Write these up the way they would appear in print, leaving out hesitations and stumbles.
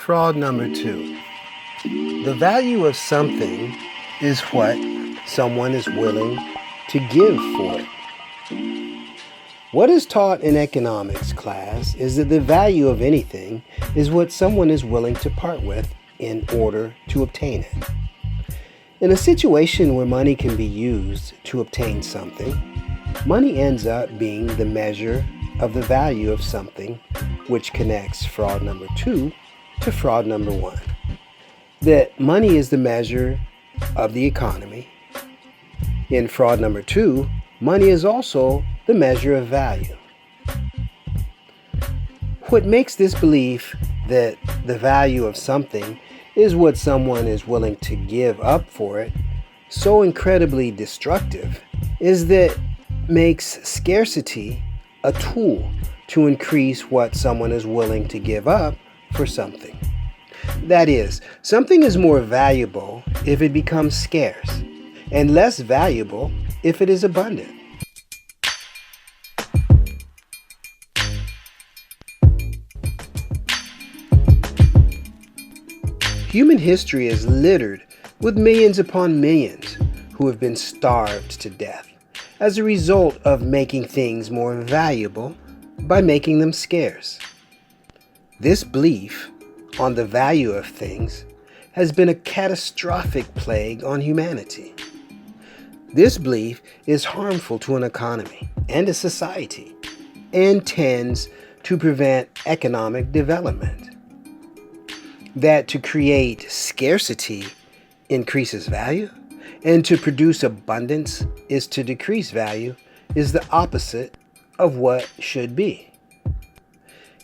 Fraud number 2. The value of something is what someone is willing to give for it. What is taught in economics class is that the value of anything is what someone is willing to part with in order to obtain it. In a situation where money can be used to obtain something, money ends up being the measure of the value of something, which connects fraud number 2 to fraud number 1. That money is the measure of the economy. In fraud number 2, money is also the measure of value. What makes this belief that the value of something is what someone is willing to give up for it so incredibly destructive is that makes scarcity a tool to increase what someone is willing to give up for something. That is, something is more valuable if it becomes scarce, and less valuable if it is abundant. Human history is littered with millions upon millions who have been starved to death as a result of making things more valuable by making them scarce. This belief on the value of things has been a catastrophic plague on humanity. This belief is harmful to an economy and a society and tends to prevent economic development. That to create scarcity increases value, and to produce abundance is to decrease value, is the opposite of what should be.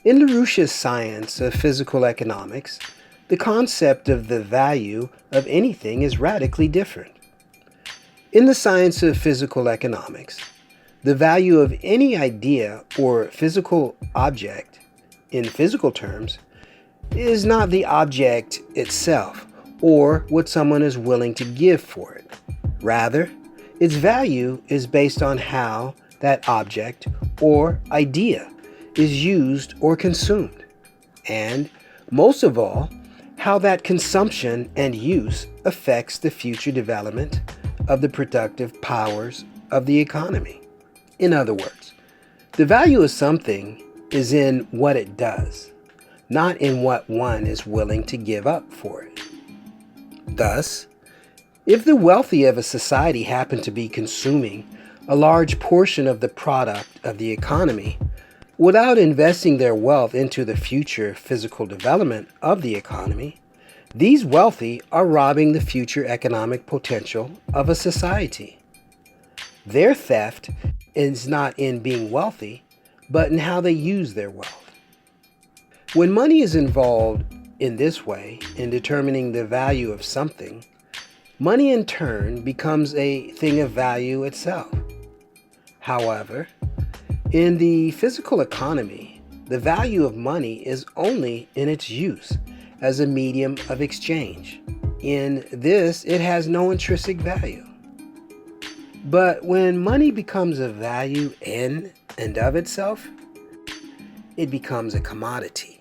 In LaRouche's science of physical economics, the concept of the value of anything is radically different. In the science of physical economics, the value of any idea or physical object, in physical terms, is not the object itself or what someone is willing to give for it. Rather, its value is based on how that object or idea is used or consumed, and, most of all, how that consumption and use affects the future development of the productive powers of the economy. In other words, the value of something is in what it does, not in what one is willing to give up for it. Thus, if the wealthy of a society happen to be consuming a large portion of the product of the economy without investing their wealth into the future physical development of the economy, these wealthy are robbing the future economic potential of a society. Their theft is not in being wealthy, but in how they use their wealth. When money is involved in this way in determining the value of something, money in turn becomes a thing of value itself. However, in the physical economy, the value of money is only in its use as a medium of exchange. In this, it has no intrinsic value. But when money becomes a value in and of itself, it becomes a commodity.